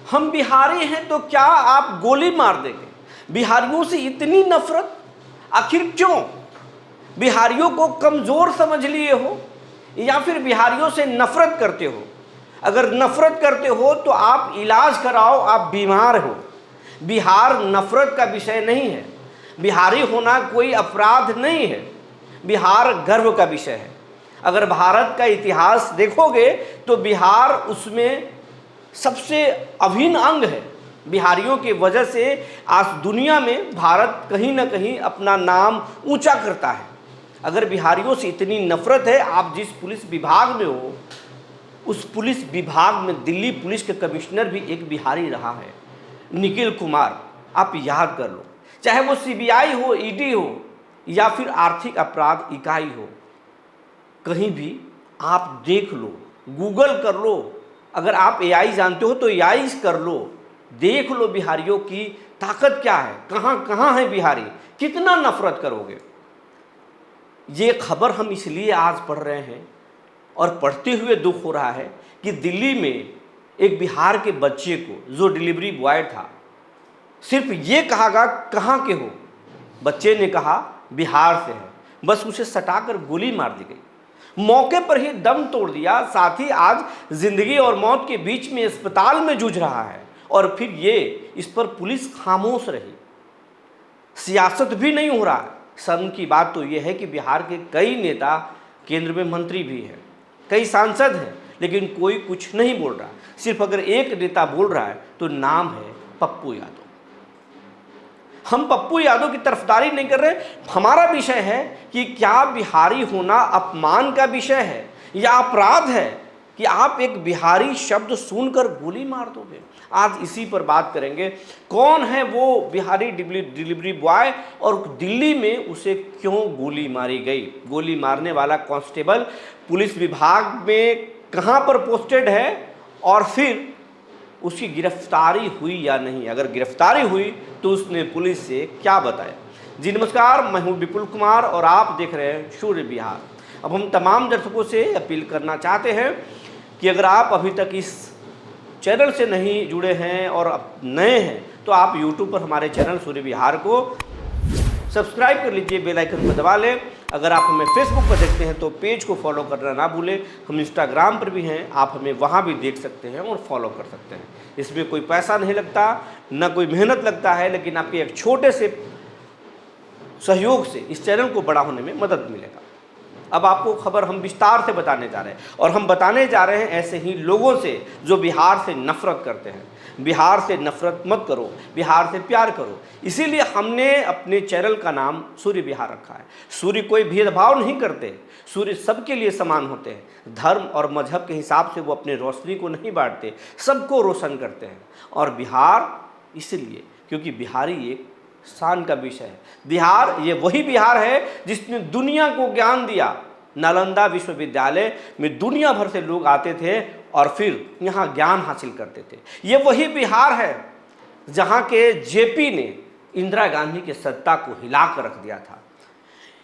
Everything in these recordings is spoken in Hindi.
हम बिहारी हैं तो क्या आप गोली मार देंगे? बिहारियों से इतनी नफरत आखिर क्यों? बिहारियों को कमजोर समझ लिए हो या फिर बिहारियों से नफरत करते हो? अगर नफरत करते हो तो आप इलाज कराओ, आप बीमार हो। बिहार नफरत का विषय नहीं है, बिहारी होना कोई अपराध नहीं है, बिहार गर्व का विषय है। अगर भारत का इतिहास देखोगे तो बिहार उसमें सबसे अभिन्न अंग है। बिहारियों की वजह से आज दुनिया में भारत कहीं ना कहीं अपना नाम ऊंचा करता है। अगर बिहारियों से इतनी नफरत है, आप जिस पुलिस विभाग में हो उस पुलिस विभाग में दिल्ली पुलिस के कमिश्नर भी एक बिहारी रहा है, निखिल कुमार। आप याद कर लो, चाहे वो सीबीआई हो, ईडी हो या फिर आर्थिक अपराध इकाई हो, कहीं भी आप देख लो, गूगल कर लो। अगर आप एआई जानते हो तो एआई कर लो, देख लो बिहारियों की ताकत क्या है, कहाँ कहाँ है बिहारी, कितना नफरत करोगे। ये खबर हम इसलिए आज पढ़ रहे हैं और पढ़ते हुए दुख हो रहा है कि दिल्ली में एक बिहार के बच्चे को, जो डिलीवरी बॉय था, सिर्फ ये कहा गया कहाँ के हो, बच्चे ने कहा बिहार से है, बस उसे सटाकर गोली मार दी गई, मौके पर ही दम तोड़ दिया। साथ ही आज जिंदगी और मौत के बीच में अस्पताल में जूझ रहा है और फिर ये इस पर पुलिस खामोश रही, सियासत भी नहीं हो रहा है। शर्म की बात तो यह है कि बिहार के कई नेता केंद्र में मंत्री भी हैं, कई सांसद हैं, लेकिन कोई कुछ नहीं बोल रहा। सिर्फ अगर एक नेता बोल रहा है तो नाम है पप्पू यादव। हम पप्पू यादव की तरफदारी नहीं कर रहे, हमारा विषय है कि क्या बिहारी होना अपमान का विषय है या अपराध है कि आप एक बिहारी शब्द सुनकर गोली मार दोगे। आज इसी पर बात करेंगे, कौन है वो बिहारी डिलीवरी बॉय और दिल्ली में उसे क्यों गोली मारी गई। गोली मारने वाला कांस्टेबल पुलिस विभाग में कहां पर पोस्टेड है और फिर उसकी गिरफ्तारी हुई या नहीं, अगर गिरफ्तारी हुई तो उसने पुलिस से क्या बताया। जी नमस्कार, मैं हूं विपुल कुमार और आप देख रहे हैं सूर्य बिहार। अब हम तमाम दर्शकों से अपील करना चाहते हैं कि अगर आप अभी तक इस चैनल से नहीं जुड़े हैं और नए हैं तो आप YouTube पर हमारे चैनल सूर्य बिहार को सब्सक्राइब कर लीजिए, बेल आइकन पर दबा लें। अगर आप हमें फेसबुक पर देखते हैं तो पेज को फॉलो करना ना भूलें। हम इंस्टाग्राम पर भी हैं, आप हमें वहाँ भी देख सकते हैं और फॉलो कर सकते हैं। इसमें कोई पैसा नहीं लगता, ना कोई मेहनत लगता है, लेकिन आपके एक छोटे से सहयोग से इस चैनल को बड़ा होने में मदद मिलेगा। अब आपको खबर हम विस्तार से बताने जा रहे हैं और हम बताने जा रहे हैं ऐसे ही लोगों से जो बिहार से नफरत करते हैं। बिहार से नफरत मत करो, बिहार से प्यार करो। इसीलिए हमने अपने चैनल का नाम सूर्य बिहार रखा है। सूर्य कोई भेदभाव नहीं करते, सूर्य सबके लिए समान होते हैं। धर्म और मजहब के हिसाब से वो अपने रोशनी को नहीं बांटते, सबको रोशन करते हैं। और बिहार इसलिए क्योंकि बिहारी एक शान का विषय है। बिहार, ये वही बिहार है जिसने दुनिया को ज्ञान दिया। नालंदा विश्वविद्यालय में दुनिया भर से लोग आते थे और फिर यहाँ ज्ञान हासिल करते थे। ये वही बिहार है जहाँ के जेपी ने इंदिरा गांधी के सत्ता को हिला कर रख दिया था।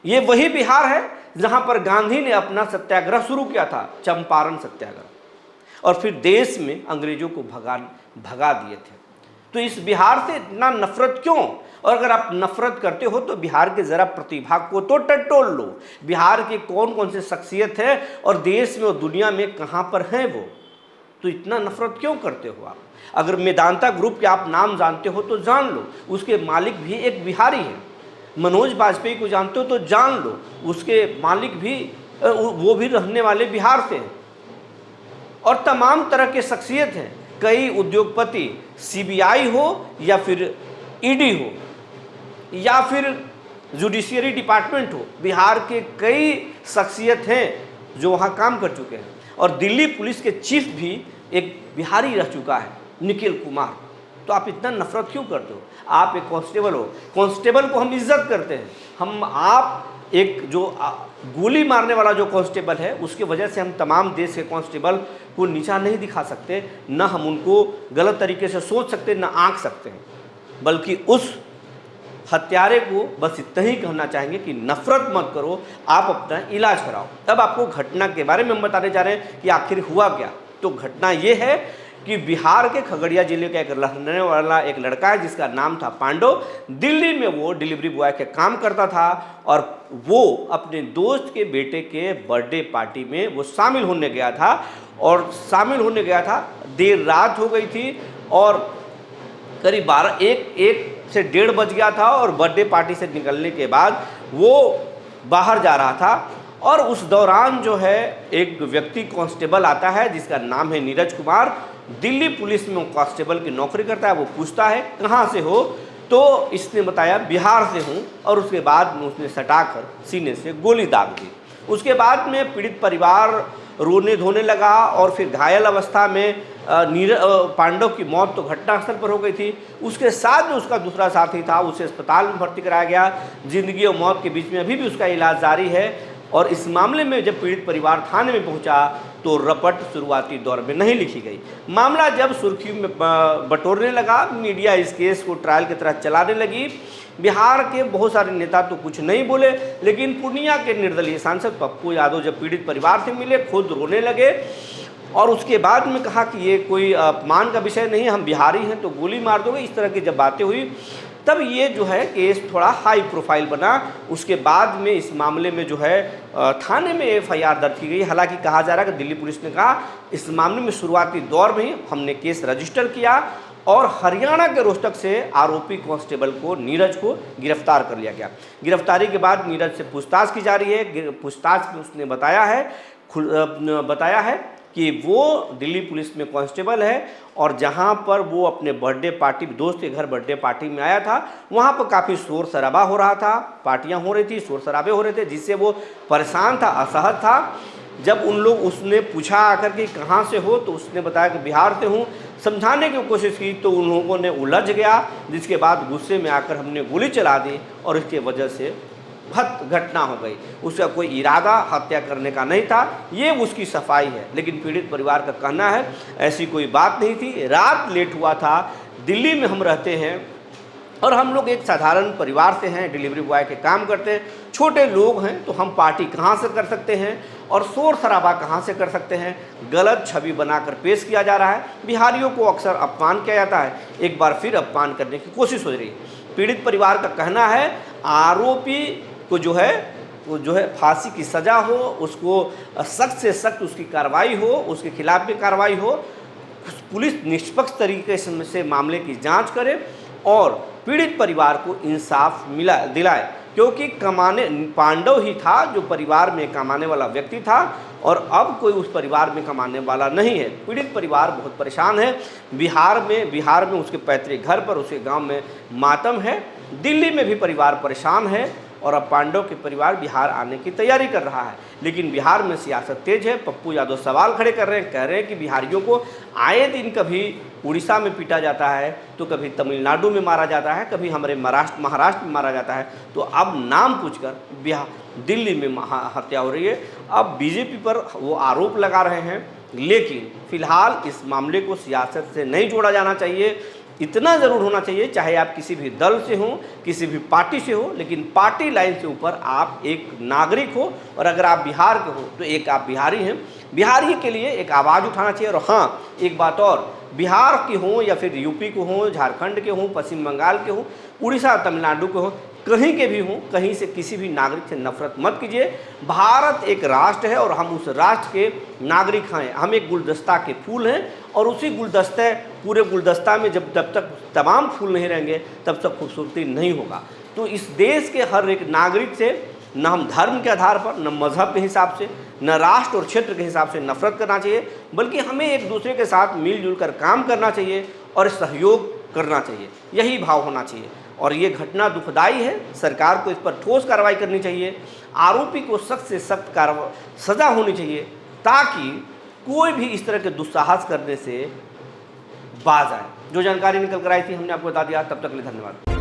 ये वही बिहार है जहाँ पर गांधी ने अपना सत्याग्रह शुरू किया था, चंपारण सत्याग्रह, और फिर देश में अंग्रेजों को भगा दिए थे। तो इस बिहार से इतना नफरत क्यों? और अगर आप नफरत करते हो तो बिहार के ज़रा प्रतिभा को तो टटोल लो। बिहार के कौन कौन से शख्सियत है और देश में और दुनिया में कहाँ पर हैं वो, तो इतना नफरत क्यों करते हो आप? अगर मेदांता ग्रुप के आप नाम जानते हो तो जान लो, उसके मालिक भी एक बिहारी है। मनोज बाजपेयी को जानते हो तो जान लो, उसके मालिक भी वो भी रहने वाले बिहार से हैं। और तमाम तरह के शख्सियत हैं, कई उद्योगपति, सीबीआई हो या फिर ईडी हो या फिर जुडिशियरी डिपार्टमेंट हो, बिहार के कई शख्सियत हैं जो वहाँ काम कर चुके हैं। और दिल्ली पुलिस के चीफ भी एक बिहारी रह चुका है, निखिल कुमार। तो आप इतना नफरत क्यों करते हो? आप एक कांस्टेबल हो, कांस्टेबल को हम इज्जत करते हैं। आप एक जो गोली मारने वाला जो कांस्टेबल है उसकी वजह से हम तमाम देश के कांस्टेबल को नीचा नहीं दिखा सकते, ना हम उनको गलत तरीके से सोच सकते, ना आंक सकते हैं, बल्कि उस हत्यारे को बस इतना ही कहना चाहेंगे कि नफरत मत करो, आप अपना इलाज कराओ। अब आपको घटना के बारे में हम बताने जा रहे हैं कि आखिर हुआ क्या। तो घटना ये है कि बिहार के खगड़िया जिले का एक रहने वाला एक लड़का है जिसका नाम था पांडव। दिल्ली में वो डिलीवरी बॉय के काम करता था और वो अपने दोस्त के बेटे के बर्थडे पार्टी में वो शामिल होने गया था और शामिल होने गया था। देर रात हो गई थी और करीब 1 से 1:30 बज गया था और बर्थडे पार्टी से निकलने के बाद वो बाहर जा रहा था और उस दौरान जो है एक व्यक्ति कांस्टेबल आता है जिसका नाम है नीरज कुमार। दिल्ली पुलिस में वो कांस्टेबल की नौकरी करता है। वो पूछता है कहाँ से हो, तो इसने बताया बिहार से हूँ और उसके बाद में उसने सटाकर सीने से गोली दाग दी। उसके बाद में पीड़ित परिवार रोने धोने लगा और फिर घायल अवस्था में पांडव की मौत तो घटनास्थल पर हो गई थी। उसके साथ में उसका दूसरा साथी था, उसे अस्पताल में भर्ती कराया गया। जिंदगी और मौत के बीच में अभी भी उसका इलाज जारी है। और इस मामले में जब पीड़ित परिवार थाने में पहुंचा तो रपट शुरुआती दौर में नहीं लिखी गई। मामला जब सुर्खियों में बटोरने लगा, मीडिया इस केस को ट्रायल की तरह चलाने लगी। बिहार के बहुत सारे नेता तो कुछ नहीं बोले, लेकिन पूर्णिया के निर्दलीय सांसद पप्पू यादव जब पीड़ित परिवार से मिले खुद रोने लगे और उसके बाद में कहा कि ये कोई अपमान का विषय नहीं है, हम बिहारी हैं तो गोली मार दोगे। इस तरह की जब बातें हुई तब ये जो है केस थोड़ा हाई प्रोफाइल बना। उसके बाद में इस मामले में जो है थाने में FIR दर्ज की गई। हालांकि कहा जा रहा है कि दिल्ली पुलिस ने कहा इस मामले में शुरुआती दौर में ही हमने केस रजिस्टर किया और हरियाणा के रोहतक से आरोपी कांस्टेबल को नीरज को गिरफ्तार कर लिया गया। गिरफ्तारी के बाद नीरज से पूछताछ की जा रही है। पूछताछ में उसने बताया है कि वो दिल्ली पुलिस में कांस्टेबल है और जहां पर वो अपने बर्थडे पार्टी दोस्त के घर बर्थडे पार्टी में आया था वहां पर काफ़ी शोर शराबा हो रहा था, पार्टियां हो रही थी, शोर शराबे हो रहे थे, जिससे वो परेशान था, असहज था। जब उसने पूछा आकर कि कहाँ से हो तो उसने बताया कि बिहार से हूँ। समझाने की कोशिश की तो उन लोगों ने उलझ गया, जिसके बाद गुस्से में आकर हमने गोली चला दी और इसके वजह से घटना हो गई। उसका कोई इरादा हत्या करने का नहीं था, ये उसकी सफाई है। लेकिन पीड़ित परिवार का कहना है ऐसी कोई बात नहीं थी, रात लेट हुआ था, दिल्ली में हम रहते हैं और हम लोग एक साधारण परिवार से हैं, डिलीवरी बॉय के काम करते हैं, छोटे लोग हैं, तो हम पार्टी कहाँ से कर सकते हैं और शोर शराबा कहाँ से कर सकते हैं। गलत छवि बनाकर पेश किया जा रहा है। बिहारियों को अक्सर अपमान किया जाता है, एक बार फिर अपमान करने की कोशिश हो रही है। पीड़ित परिवार का कहना है आरोपी को जो है फांसी की सज़ा हो, उसको सख्त से सख्त उसकी कार्रवाई हो, उसके खिलाफ भी कार्रवाई हो, पुलिस निष्पक्ष तरीके से मामले की जांच करे और पीड़ित परिवार को इंसाफ दिलाए। क्योंकि पांडव ही था जो परिवार में कमाने वाला व्यक्ति था और अब कोई उस परिवार में कमाने वाला नहीं है। पीड़ित परिवार बहुत परेशान है। बिहार में उसके पैतृक घर पर, उसके गांव में मातम है। दिल्ली में भी परिवार परेशान है और अब पांडव के परिवार बिहार आने की तैयारी कर रहा है। लेकिन बिहार में सियासत तेज है। पप्पू यादव सवाल खड़े कर रहे हैं, कह रहे हैं कि बिहारियों को आए दिन कभी उड़ीसा में पीटा जाता है, तो कभी तमिलनाडु में मारा जाता है, कभी हमारे महाराष्ट्र में मारा जाता है, तो अब नाम पूछकर दिल्ली में हत्या हो रही है। अब बीजेपी पर वो आरोप लगा रहे हैं, लेकिन फिलहाल इस मामले को सियासत से नहीं जोड़ा जाना चाहिए। इतना ज़रूर होना चाहिए, चाहे आप किसी भी दल से हो, किसी भी पार्टी से हो, लेकिन पार्टी लाइन से ऊपर आप एक नागरिक हो और अगर आप बिहार के हो तो एक आप बिहारी हैं। बिहारी के लिए एक आवाज़ उठाना चाहिए। और हाँ, एक बात और, बिहार के हों या फिर यूपी को हों, झारखंड के हों, पश्चिम बंगाल के हों, उड़ीसा तमिलनाडु के हों, कहीं के भी हों, कहीं से किसी भी नागरिक से नफरत मत कीजिए। भारत एक राष्ट्र है और हम उस राष्ट्र के नागरिक हैं। हम एक गुलदस्ता के फूल हैं और उसी पूरे गुलदस्ता में जब तक तमाम फूल नहीं रहेंगे तब तक खूबसूरती नहीं होगा। तो इस देश के हर एक नागरिक से न हम धर्म के आधार पर, न मजहब के हिसाब से, न राष्ट्र और क्षेत्र के हिसाब से नफरत करना चाहिए, बल्कि हमें एक दूसरे के साथ मिलजुल कर काम करना चाहिए और सहयोग करना चाहिए। यही भाव होना चाहिए। और ये घटना दुखदाई है। सरकार को इस पर ठोस कार्रवाई करनी चाहिए। आरोपी को सख्त से सख्त सज़ा होनी चाहिए ताकि कोई भी इस तरह के दुस्साहस करने से बाज आए। जो जानकारी निकल कर आई थी हमने आपको बता दिया। तब तक के लिए धन्यवाद।